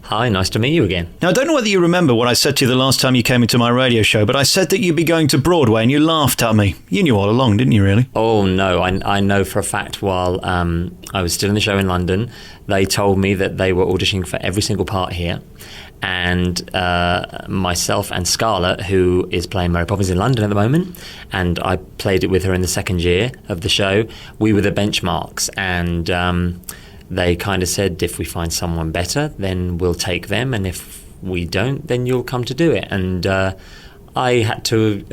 Hi, nice to meet you again. Now, I don't know whether you remember what I said to you the last time you came into my radio show, but I said that you'd be going to Broadway and you laughed at me. You knew all along, didn't you, really? Oh, no, I know for a fact while I was still in the show in London, they told me that they were auditioning for every single part here. And myself and Scarlett, who is playing Mary Poppins in London at the moment, and I played it with her in the second year of the show, we were the benchmarks. And they kind of said, if we find someone better, then we'll take them. And if we don't, then you'll come to do it. And I had to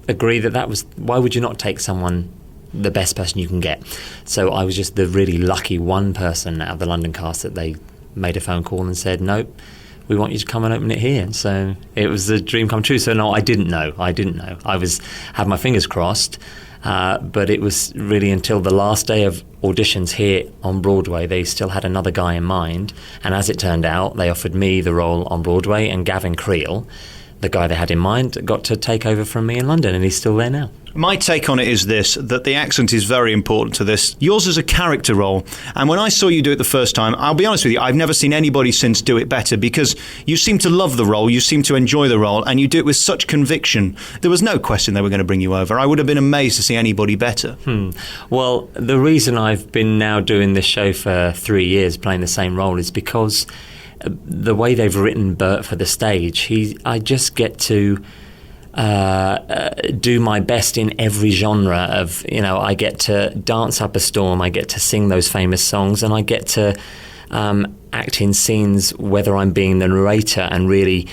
agree that was, why would you not take someone, the best person you can get? So I was just the really lucky one person out of the London cast that they made a phone call and said, nope, we want you to come and open it here. And so it was a dream come true. So no, I didn't know. I had my fingers crossed. But it was really until the last day of auditions here on Broadway, they still had another guy in mind. And as it turned out, they offered me the role on Broadway, and Gavin Creel, the guy they had in mind, got to take over from me in London, and he's still there now. My take on it is this, that the accent is very important to this. Yours is a character role, and when I saw you do it the first time, I'll be honest with you, I've never seen anybody since do it better, because you seem to love the role, you seem to enjoy the role, and you do it with such conviction. There was no question they were going to bring you over. I would have been amazed to see anybody better. Well, the reason I've been now doing this show for 3 years, playing the same role, is because the way they've written Bert for the stage, I just get to do my best in every genre of, I get to dance up a storm, I get to sing those famous songs, and I get to act in scenes, whether I'm being the narrator and really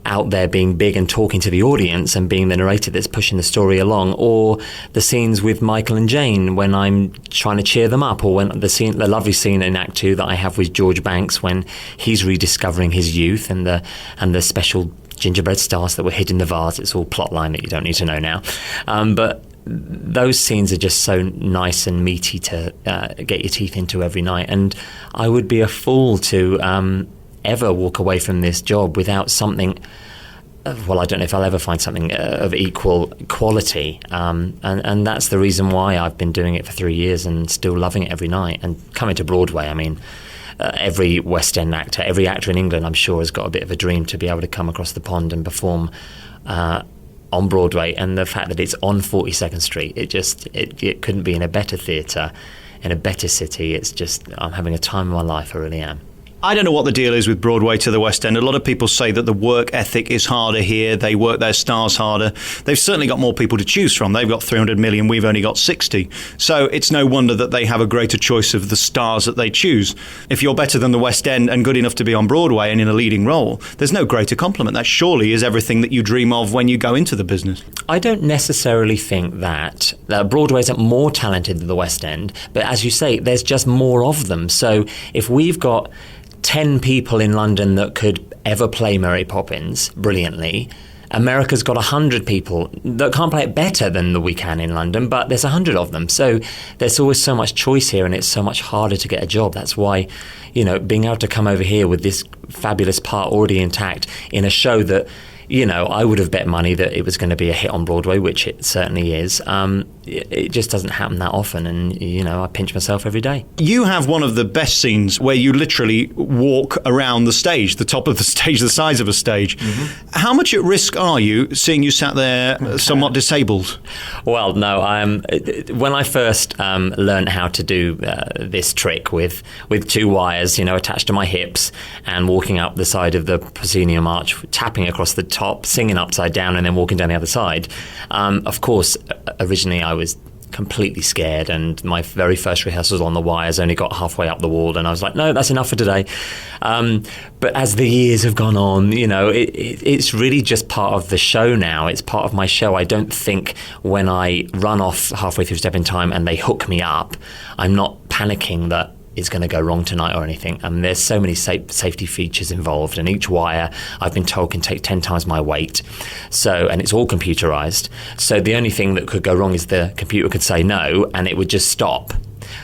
out there being big and talking to the audience and being the narrator that's pushing the story along, or the scenes with Michael and Jane when I'm trying to cheer them up, or when the lovely scene in Act 2 that I have with George Banks when he's rediscovering his youth, and the special gingerbread stars that were hid in the vase. It's all plot line that you don't need to know now. But those scenes are just so nice and meaty to get your teeth into every night. And I would be a fool to ever walk away from this job without something. Well, I don't know if I'll ever find something of equal quality. And that's the reason why I've been doing it for 3 years and still loving it every night. And coming to Broadway, I mean, every West End actor, every actor in England, I'm sure, has got a bit of a dream to be able to come across the pond and perform on Broadway. And the fact that it's on 42nd Street, it couldn't be in a better theatre, in a better city. It's just, I'm having a time of my life, I really am. I don't know what the deal is with Broadway to the West End. A lot of people say that the work ethic is harder here. They work their stars harder. They've certainly got more people to choose from. They've got 300 million. We've only got 60. So it's no wonder that they have a greater choice of the stars that they choose. If you're better than the West End and good enough to be on Broadway and in a leading role, there's no greater compliment. That surely is everything that you dream of when you go into the business. I don't necessarily think that Broadway isn't more talented than the West End, but as you say, there's just more of them. So if we've got 10 people in London that could ever play Mary Poppins brilliantly, America's got 100 people that can't play it better than we can in London, but there's 100 of them. So there's always so much choice here, and it's so much harder to get a job. That's why, being able to come over here with this fabulous part already intact in a show that, I would have bet money that it was going to be a hit on Broadway, which it certainly is. It just doesn't happen that often, and, I pinch myself every day. You have one of the best scenes where you literally walk around the stage, the top of the stage, the size of a stage. Mm-hmm. How much at risk are you, seeing you sat there somewhat disabled? Well, no, when I first learned how to do this trick with 2 wires, attached to my hips and walking up the side of the proscenium arch, tapping across the top, singing upside down, and then walking down the other side. Of course, originally I was completely scared, and my very first rehearsals on the wires only got halfway up the wall, and I was like, no, that's enough for today. But as the years have gone on, it's really just part of the show now. It's part of my show. I don't think when I run off halfway through Step in Time and they hook me up, I'm not panicking that it's going to go wrong tonight or anything. And there's so many safety features involved, and each wire, I've been told, can take 10 times my weight. So, and it's all computerized. So the only thing that could go wrong is the computer could say no, and it would just stop,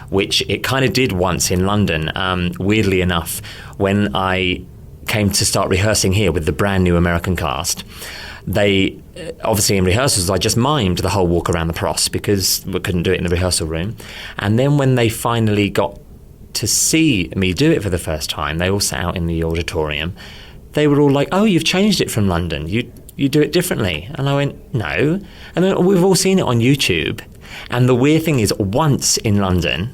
which it kind of did once in London. Weirdly enough, when I came to start rehearsing here with the brand new American cast, they obviously in rehearsals I just mimed the whole walk around the pros because we couldn't do it in the rehearsal room. And then when they finally got to see me do it for the first time, they all sat out in the auditorium. They were all like, "Oh, you've changed it from London. You do it differently." And I went, "No." And then we've all seen it on YouTube. And the weird thing is, once in London,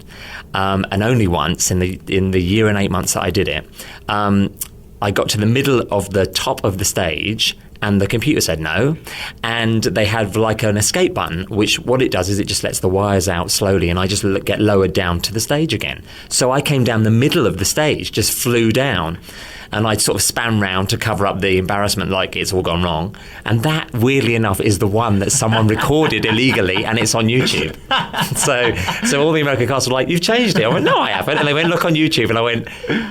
and only once in the year and 8 months that I did it, I got to the middle of the top of the stage, and the computer said no, and they had like an escape button, which what it does is it just lets the wires out slowly, and I just get lowered down to the stage again. So I came down the middle of the stage, just flew down, and I sort of span round to cover up the embarrassment, like it's all gone wrong. And that, weirdly enough, is the one that someone recorded illegally, and it's on YouTube. So all the American cast were like, "You've changed it." I went, "No, I haven't." And they went, "Look on YouTube." And I went,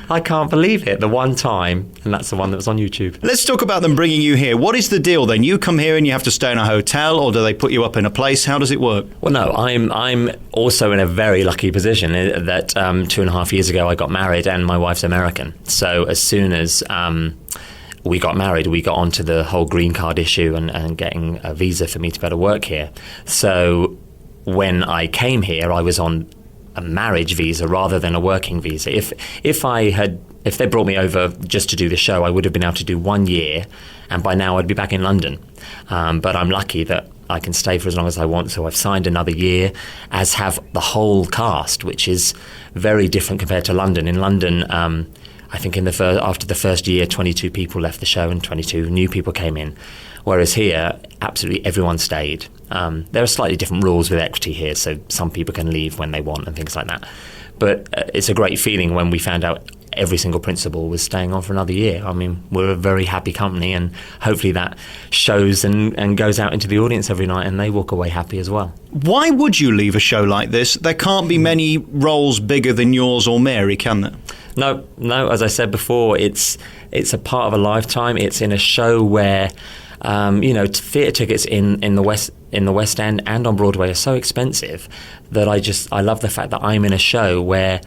"I can't believe it." The one time, and that's the one that was on YouTube. Let's talk about them bringing you here. What is the deal then? You come here and you have to stay in a hotel, or do they put you up in a place? How does it work? Well, no, I'm also in a very lucky position that 2.5 years ago I got married, and my wife's American. So as soon as we got married, we got onto the whole green card issue and getting a visa for me to be able to work here. So when I came here, I was on a marriage visa rather than a working visa. If they brought me over just to do the show, I would have been able to do 1 year, and by now I'd be back in London. But I'm lucky that I can stay for as long as I want, so I've signed another year, as have the whole cast, which is very different compared to London. In London, I think after the first year, 22 people left the show and 22 new people came in. Whereas here, absolutely everyone stayed. There are slightly different rules with equity here, so some people can leave when they want and things like that. But it's a great feeling when we found out every single principal was staying on for another year. I mean, we're a very happy company, and hopefully that shows and goes out into the audience every night, and they walk away happy as well. Why would you leave a show like this? There can't be many roles bigger than yours or Mary, can there? No. As I said before, it's a part of a lifetime. It's in a show where theatre tickets in the West End and on Broadway are so expensive that I love the fact that I'm in a show where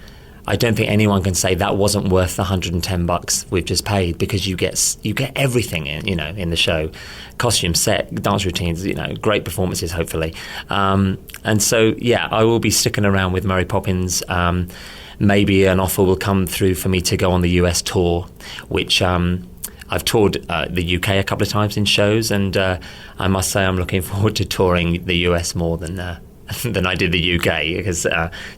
I don't think anyone can say that wasn't worth the $110 we've just paid, because you get everything in the show, costume, set, dance routines, great performances hopefully, and so I will be sticking around with Mary Poppins. Maybe an offer will come through for me to go on the US tour, which I've toured the UK a couple of times in shows, and I must say I'm looking forward to touring the US more than I did the UK, because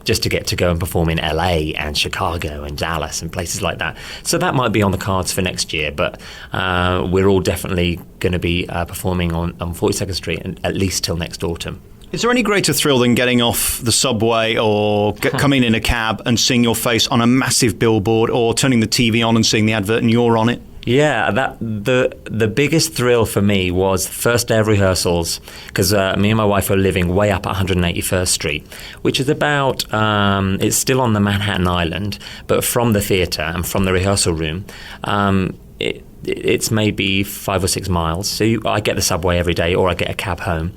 just to get to go and perform in LA and Chicago and Dallas and places like that. So that might be on the cards for next year, but we're all definitely going to be performing on 42nd Street at least till next autumn. Is there any greater thrill than getting off the subway or coming in a cab and seeing your face on a massive billboard, or turning the TV on and seeing the advert and you're on it? Yeah, the biggest thrill for me was the first day of rehearsals, because me and my wife were living way up at 181st Street, which is about, it's still on the Manhattan Island, but from the theatre and from the rehearsal room, it's maybe 5 or 6 miles. So I get the subway every day, or I get a cab home.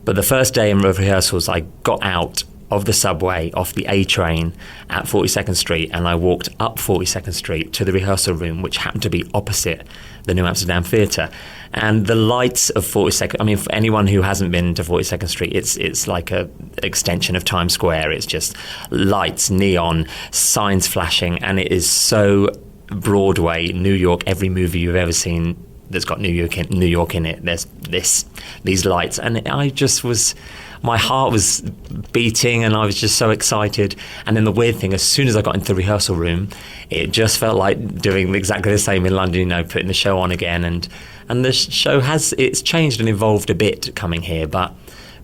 But the first day in rehearsals, I got out of the subway, off the A train at 42nd Street, and I walked up 42nd Street to the rehearsal room, which happened to be opposite the New Amsterdam Theatre. And the lights of 42nd, I mean, for anyone who hasn't been to 42nd Street, it's like a extension of Times Square. It's just lights, neon, signs flashing, and it is so Broadway, New York. Every movie you've ever seen that's got New York in it, there's these lights, and my heart was beating, and I was just so excited. And then the weird thing, as soon as I got into the rehearsal room, it just felt like doing exactly the same in London, putting the show on again. And the show it's changed and evolved a bit coming here, but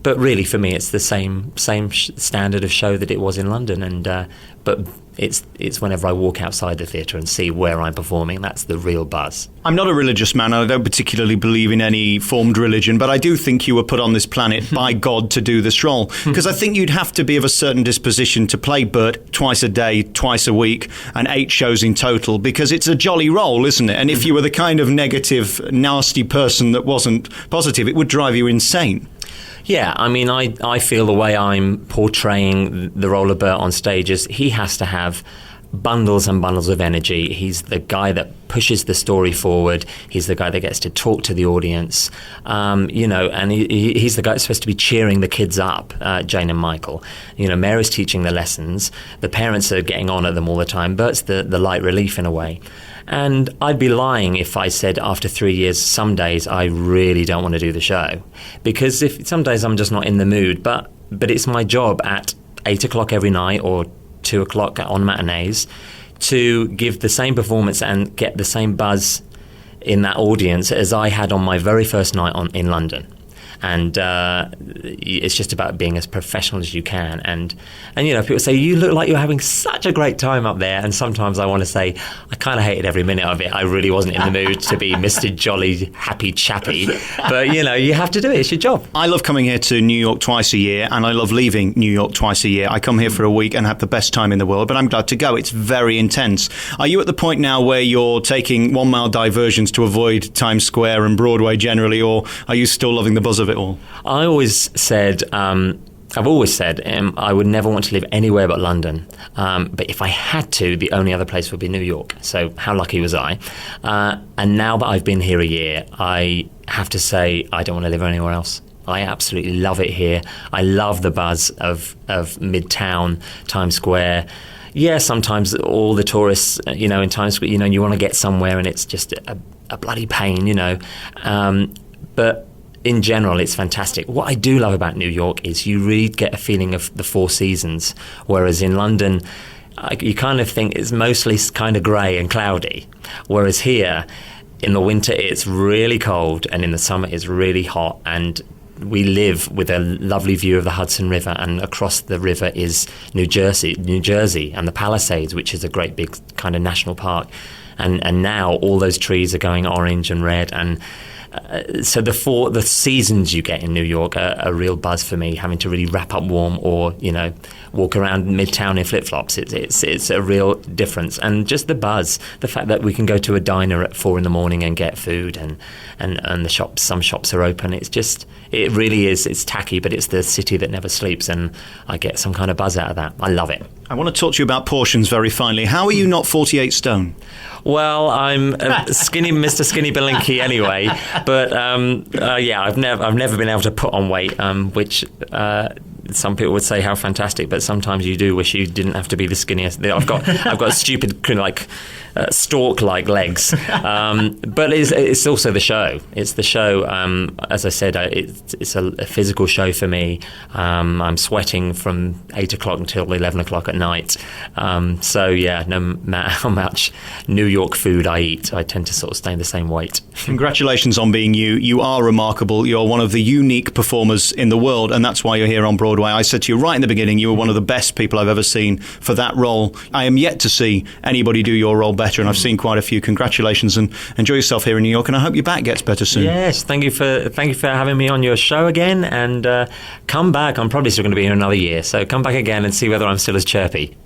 really for me it's the same standard of show that it was in London. And but it's whenever I walk outside the theatre and see where I'm performing, that's the real buzz. I'm not a religious man, and I don't particularly believe in any formed religion, but I do think you were put on this planet by God to do this role, because I think you'd have to be of a certain disposition to play Bert twice a day, twice a week, and 8 shows in total, because it's a jolly role, isn't it? And if you were the kind of negative, nasty person that wasn't positive, it would drive you insane. Yeah, I mean, I feel the way I'm portraying the role of Bert on stage is he has to have bundles and bundles of energy. He's the guy that pushes the story forward. He's the guy that gets to talk to the audience, and he's the guy that's supposed to be cheering the kids up, Jane and Michael. Mary's teaching the lessons. The parents are getting on at them all the time. Bert's the light relief in a way. And I'd be lying if I said after 3 years, some days I really don't want to do the show. Because some days I'm just not in the mood, but it's my job at 8 o'clock every night or 2 o'clock on matinees to give the same performance and get the same buzz in that audience as I had on my very first night in London. And it's just about being as professional as you can. And people say, you look like you're having such a great time up there. And sometimes I want to say, I kind of hated every minute of it. I really wasn't in the mood to be Mr. Jolly, happy chappy. But, you have to do it. It's your job. I love coming here to New York twice a year, and I love leaving New York twice a year. I come here for a week and have the best time in the world, but I'm glad to go. It's very intense. Are you at the point now where you're taking 1 mile diversions to avoid Times Square and Broadway generally, or are you still loving the buzz of it all? I've always said I would never want to live anywhere but London. But if I had to, the only other place would be New York. So how lucky was I? And now that I've been here a year, I have to say I don't want to live anywhere else. I absolutely love it here. I love the buzz of Midtown, Times Square. Yeah, sometimes all the tourists, in Times Square, you want to get somewhere and it's just a bloody pain, But in general, it's fantastic. What I do love about New York is you really get a feeling of the four seasons, whereas in London, you kind of think it's mostly kind of grey and cloudy, whereas here, in the winter, it's really cold, and in the summer, it's really hot, and we live with a lovely view of the Hudson River, and across the river is New Jersey, and the Palisades, which is a great big kind of national park, and now all those trees are going orange and red, and so the seasons you get in New York are a real buzz for me, having to really wrap up warm or walk around Midtown in flip-flops. It's a real difference. And just the buzz, the fact that we can go to a diner at 4 a.m. and get food, and the shops, some shops are open. It really is. It's tacky, but it's the city that never sleeps, and I get some kind of buzz out of that. I love it. I want to talk to you about portions very finally. How are you not 48 stone? Well, I'm a skinny Mr. Skinny Belinky anyway, but I've never been able to put on weight, which some people would say how fantastic, but sometimes you do wish you didn't have to be the skinniest. I've got stupid kind of like stalk-like legs, but it's also the show. It's the show. As I said, it's a physical show for me. I'm sweating from 8 o'clock until 11 o'clock at night. So yeah, no matter how much New York food I eat, I tend to sort of stay in the same weight. Congratulations on being you. You are remarkable. You're one of the unique performers in the world, and that's why you're here on Broadway. I said to you right in the beginning, you were one of the best people I've ever seen for that role. I am yet to see anybody do your role better, and I've seen quite a few. Congratulations, and enjoy yourself here in New York, and I hope your back gets better soon. Yes, thank you for having me on your show again, and come back. I'm probably still going to be here another year, so come back again and see whether I'm still as chirpy.